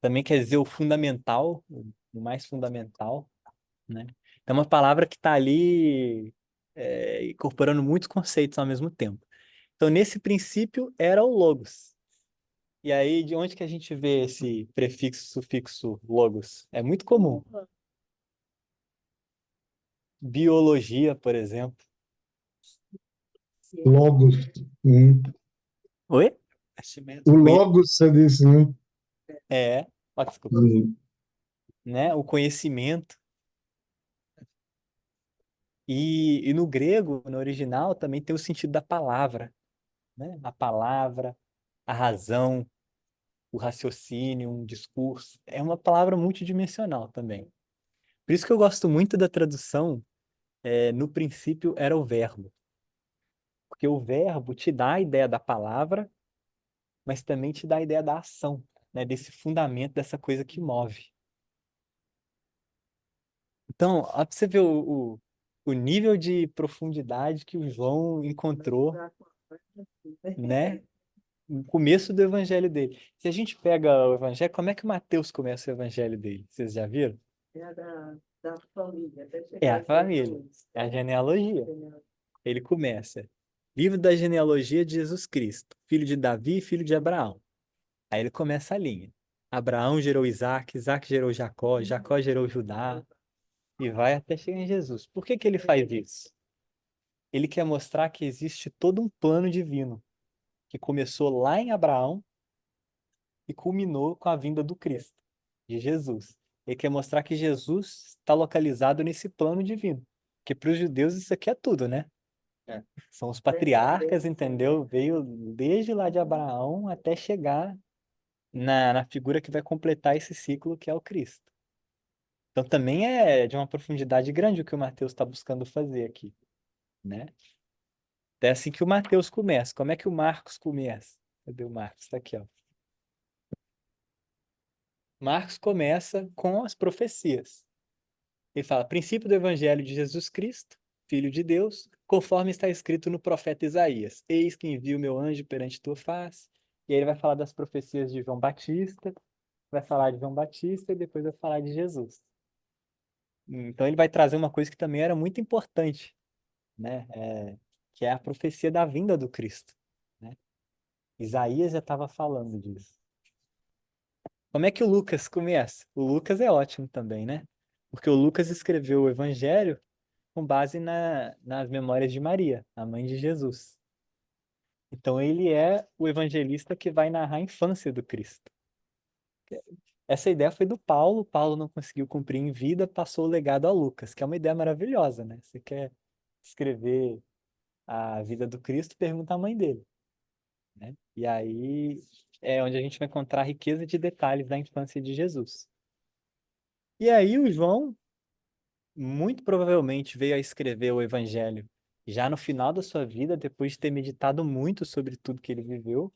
Também quer dizer o fundamental, o mais fundamental, né? É uma palavra que está ali incorporando muitos conceitos ao mesmo tempo. Então, nesse princípio, era o logos. E aí, de onde que a gente vê esse prefixo, sufixo logos? É muito comum. Biologia, por exemplo. Logos. Oi? O logos, você disse, né? Desculpa. Né? O conhecimento. E no grego, no original, também tem o sentido da palavra, né? A palavra, a razão, o raciocínio, um discurso. É uma palavra multidimensional também. Por isso que eu gosto muito da tradução, no princípio era o verbo. Porque o verbo te dá a ideia da palavra, mas também te dá a ideia da ação, né? Desse fundamento, dessa coisa que move. Então, ó, pra você ver o nível de profundidade que o João encontrou, né? No começo do evangelho dele. Se a gente pega o evangelho, como é que o Mateus começa o evangelho dele? Vocês já viram? É a da família, até É chegar a em família, Jesus. é a genealogia. Ele começa. Livro da genealogia de Jesus Cristo, filho de Davi e filho de Abraão. Aí ele começa a linha. Abraão gerou Isaac, Isaac gerou Jacó, Jacó gerou Judá, e vai até chegar em Jesus. Por que que ele faz isso? Ele quer mostrar que existe todo um plano divino, que começou lá em Abraão e culminou com a vinda do Cristo, de Jesus. Ele quer mostrar que Jesus está localizado nesse plano divino. Porque para os judeus isso aqui é tudo, né? É. São os patriarcas, entendeu? Veio desde lá de Abraão até chegar na figura que vai completar esse ciclo, que é o Cristo. Então também é de uma profundidade grande o que o Mateus está buscando fazer aqui, né? É assim que o Mateus começa. Como é que o Marcos começa? Cadê o Marcos? Está aqui, ó. Marcos começa com as profecias. Ele fala, princípio do Evangelho de Jesus Cristo, Filho de Deus, conforme está escrito no profeta Isaías. Eis que envio o meu anjo perante tua face. E aí ele vai falar das profecias de João Batista, vai falar de João Batista e depois vai falar de Jesus. Então ele vai trazer uma coisa que também era muito importante, né? Que é a profecia da vinda do Cristo, né? Isaías já estava falando disso. Como é que o Lucas começa? O Lucas é ótimo também, né? Porque o Lucas escreveu o Evangelho com base nas memórias de Maria, a mãe de Jesus. Então ele é o evangelista que vai narrar a infância do Cristo. Essa ideia foi do Paulo, Paulo não conseguiu cumprir em vida, passou o legado a Lucas, que é uma ideia maravilhosa, né? Você quer escrever a vida do Cristo, pergunta à mãe dele, né? E aí é onde a gente vai encontrar a riqueza de detalhes da infância de Jesus. E aí o João muito provavelmente veio a escrever o Evangelho já no final da sua vida, depois de ter meditado muito sobre tudo que ele viveu.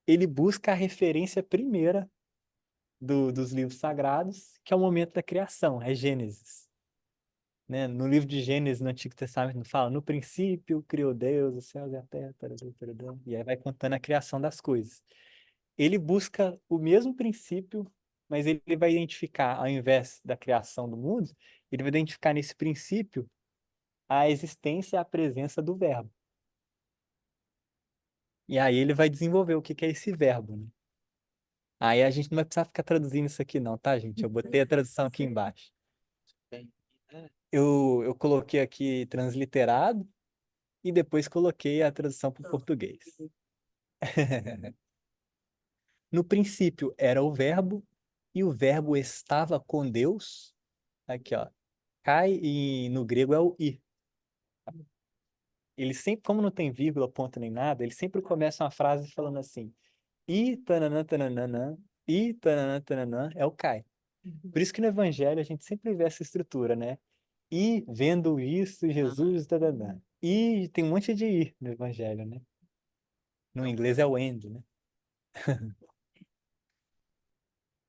Ele busca a referência primeira dos livros sagrados, que é o momento da criação, é Gênesis. Né? No livro de Gênesis, no Antigo Testamento, fala, no princípio criou Deus os céus e a terra, tarará, tarará, e aí vai contando a criação das coisas. Ele busca o mesmo princípio, mas ele vai identificar, ao invés da criação do mundo, ele vai identificar nesse princípio a existência e a presença do verbo. E aí ele vai desenvolver o que que é esse verbo, né? Aí a gente não vai precisar ficar traduzindo isso aqui não, tá, gente? Eu botei a tradução aqui embaixo. Bem, Eu coloquei aqui transliterado e depois coloquei a tradução para o português. No princípio era o verbo e o verbo estava com Deus. Aqui, ó. Cai e no grego é o i. Ele sempre, como não tem vírgula, ponto nem nada, ele sempre começa uma frase falando assim: e tananã, tananã, e tananã, tananã, é o Kai. Por isso que no Evangelho a gente sempre vê essa estrutura, né? E vendo isso, Jesus, tananã. E tem um monte de i no Evangelho, né? No inglês é o end, né?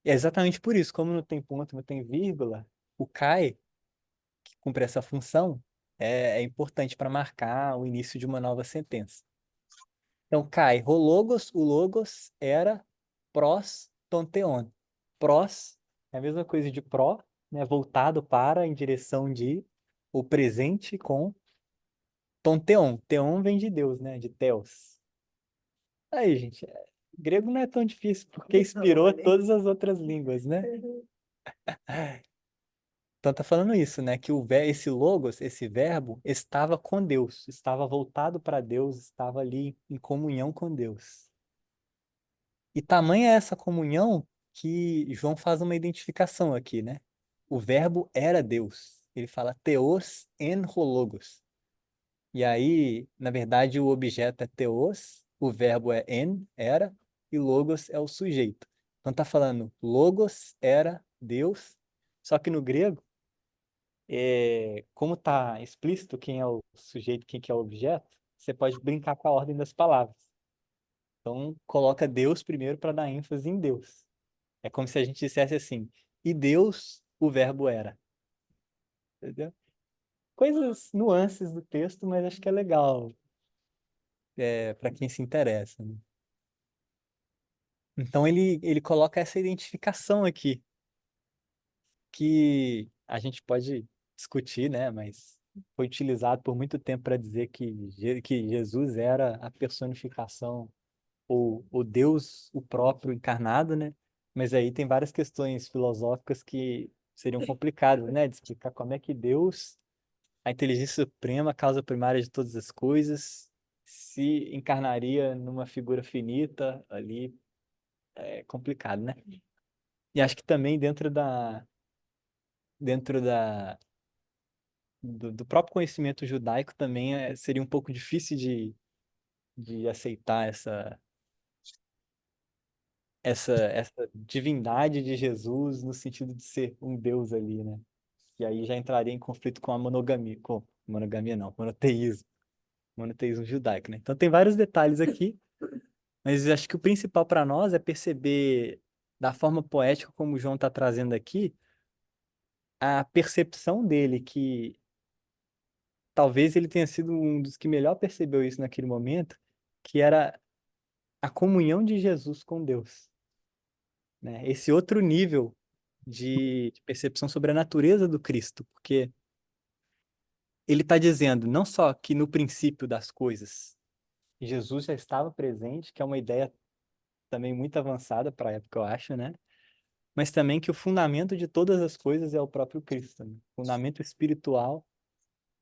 E é exatamente por isso, como não tem ponto, não tem vírgula, o Kai, que cumpre essa função, é importante para marcar o início de uma nova sentença. Então, Kai, o logos era pros tonteon. Pros é a mesma coisa de pró, né, voltado para, em direção de, o presente com tonteon. Teon vem de Deus, né, de Theos. Aí, gente, grego não é tão difícil, porque inspirou todas as outras línguas, né? Então tá falando isso, né, que esse logos, esse verbo, estava com Deus, estava voltado para Deus, estava ali em comunhão com Deus. E tamanha é essa comunhão que João faz uma identificação aqui, né? O verbo era Deus. ele fala theos en ho logos. E aí, na verdade, o objeto é theos, o verbo é en, era, e logos é o sujeito. Então tá falando logos era Deus, só que no grego, como tá explícito quem é o sujeito, quem que é o objeto, você pode brincar com a ordem das palavras. Então coloca Deus primeiro para dar ênfase em Deus. É como se a gente dissesse assim, e Deus, o verbo era. Entendeu? Coisas, nuances do texto, mas acho que é legal, para quem se interessa, né? Então ele coloca essa identificação aqui, que a gente pode discutir, né? Mas foi utilizado por muito tempo para dizer que Jesus era a personificação, ou o Deus, o próprio encarnado, né? Mas aí tem várias questões filosóficas que seriam complicadas, né? De explicar como é que Deus, a inteligência suprema, a causa primária de todas as coisas, se encarnaria numa figura finita ali. É complicado, né? E acho que também dentro do próprio conhecimento judaico também seria um pouco difícil de aceitar essa divindade de Jesus no sentido de ser um Deus ali, né? E aí já entraria em conflito com a monogamia, com monogamia não, monoteísmo judaico, né? Então tem vários detalhes aqui, mas eu acho que o principal para nós é perceber da forma poética como o João está trazendo aqui, a percepção dele que talvez ele tenha sido um dos que melhor percebeu isso naquele momento, que era a comunhão de Jesus com Deus, né? Esse outro nível de percepção sobre a natureza do Cristo, porque ele está dizendo não só que no princípio das coisas Jesus já estava presente, que é uma ideia também muito avançada para a época, eu acho, né? Mas também que o fundamento de todas as coisas é o próprio Cristo, né? O fundamento espiritual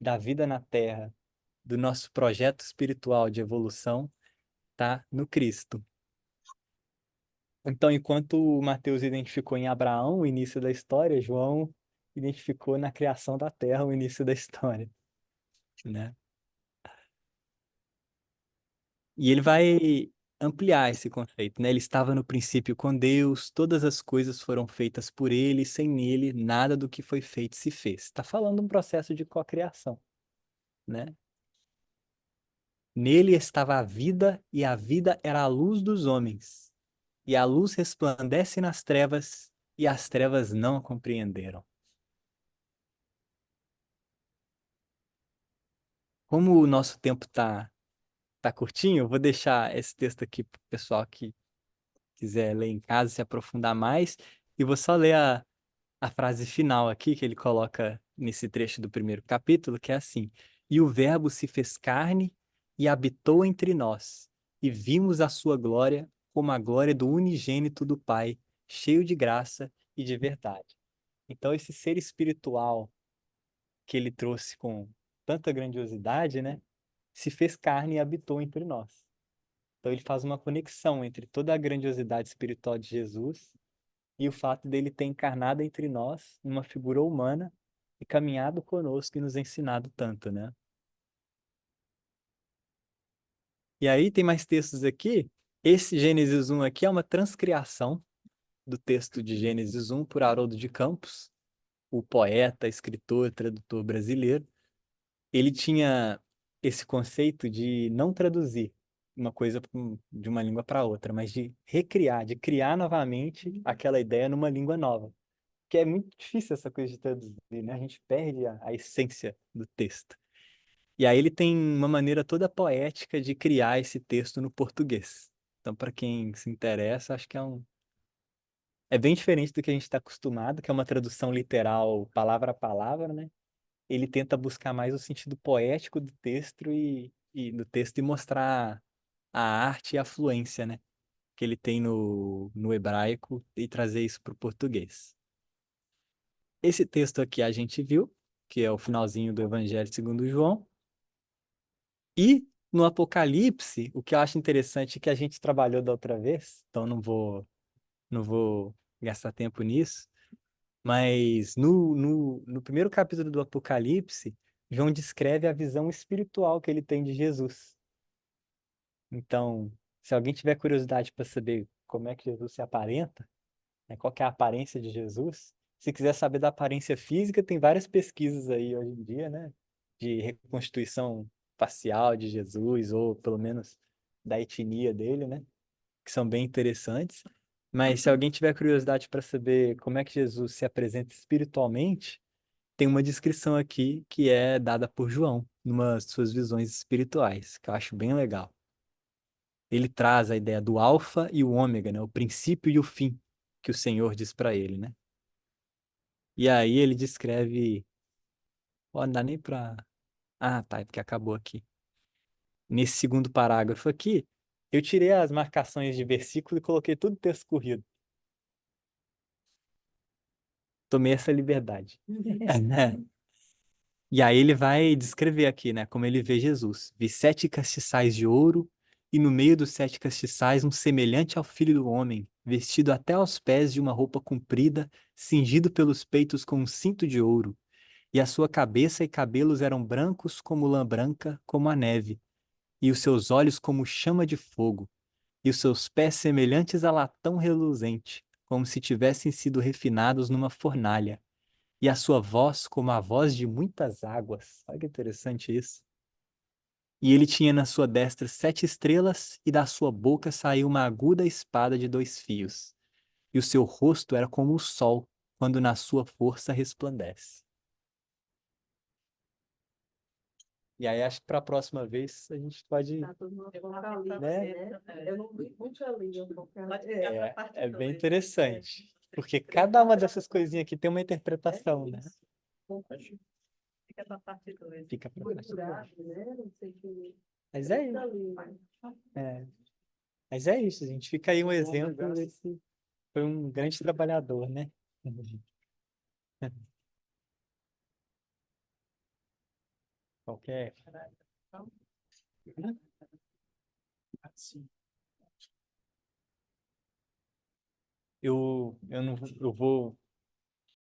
da vida na Terra, do nosso projeto espiritual de evolução, está no Cristo. Então, enquanto o Mateus identificou em Abraão o início da história, João identificou na criação da Terra o início da história, né? E ele vai ampliar esse conceito, né? Ele estava no princípio com Deus, todas as coisas foram feitas por ele, sem ele, nada do que foi feito se fez. Está falando de um processo de cocriação, né? Nele estava a vida, e a vida era a luz dos homens. E a luz resplandece nas trevas, e as trevas não a compreenderam. Como o nosso tempo tá curtinho, eu vou deixar esse texto aqui para o pessoal que quiser ler em casa, se aprofundar mais, e vou só ler a frase final aqui que ele coloca nesse trecho do primeiro capítulo, que é assim: E o Verbo se fez carne e habitou entre nós, e vimos a sua glória como a glória do unigênito do Pai, cheio de graça e de verdade. Então, esse ser espiritual que ele trouxe com tanta grandiosidade, né, se fez carne e habitou entre nós. Então, ele faz uma conexão entre toda a grandiosidade espiritual de Jesus e o fato dele ter encarnado entre nós, numa figura humana, e caminhado conosco e nos ensinado tanto, né? E aí tem mais textos aqui. Esse Gênesis 1 aqui é uma transcriação do texto de Gênesis 1 por Haroldo de Campos, o poeta, escritor, tradutor brasileiro. Ele tinha esse conceito de não traduzir uma coisa de uma língua para outra, mas de recriar, de criar novamente aquela ideia numa língua nova. Que é muito difícil essa coisa de traduzir, né? A gente perde a essência do texto. E aí ele tem uma maneira toda poética de criar esse texto no português. Então, para quem se interessa, acho que é bem diferente do que a gente está acostumado, que é uma tradução literal, palavra a palavra, né? Ele tenta buscar mais o sentido poético do texto e mostrar a arte e a fluência, né? Que ele tem no hebraico e trazer isso para o português. Esse texto aqui a gente viu, que é o finalzinho do Evangelho segundo João. E no Apocalipse, o que eu acho interessante é que a gente trabalhou da outra vez, então não vou gastar tempo nisso, Mas no primeiro capítulo do Apocalipse, João descreve a visão espiritual que ele tem de Jesus. Então, se alguém tiver curiosidade para saber como é que Jesus se aparenta, né, qual que é a aparência de Jesus, se quiser saber da aparência física, tem várias pesquisas aí hoje em dia, né? De reconstituição facial de Jesus, ou pelo menos da etnia dele, né? Que são bem interessantes. Mas se alguém tiver curiosidade para saber como é que Jesus se apresenta espiritualmente, tem uma descrição aqui que é dada por João, numa de suas visões espirituais, que eu acho bem legal. Ele traz a ideia do alfa e o ômega, né? O princípio e o fim, que o Senhor diz para ele, né? E aí ele descreve. Ó, não dá nem pra. Ah, tá, é porque acabou aqui. Nesse segundo parágrafo aqui, eu tirei as marcações de versículo e coloquei tudo texto corrido. Tomei essa liberdade. E aí ele vai descrever aqui, né, como ele vê Jesus. Vi 7 castiçais de ouro, e no meio dos 7 castiçais um semelhante ao Filho do Homem, vestido até aos pés de uma roupa comprida, cingido pelos peitos com um cinto de ouro. E a sua cabeça e cabelos eram brancos como lã branca, como a neve, e os seus olhos como chama de fogo, e os seus pés semelhantes a latão reluzente, como se tivessem sido refinados numa fornalha, e a sua voz como a voz de muitas águas. Olha que interessante isso. E ele tinha na sua destra 7 estrelas, e da sua boca saiu uma aguda espada de 2 fios, e o seu rosto era como o sol, quando na sua força resplandece. E aí acho que para a próxima vez a gente pode. Tá todo mundo Eu vou Apocalipse, Né? né? Eu não vi muito ali o Pode Apocalipse. ficar pra É, parte é bem dois. interessante. Porque cada uma dessas coisinhas aqui tem uma interpretação, né? Fica pra parte 2. Fica pra Foi parte. curado, né? Não sei que. Mas é Muito isso. ali, né? É. Mas é isso, gente. Fica aí um exemplo desse. Foi um grande trabalhador, né? Qualquer. Assim. Eu não, eu vou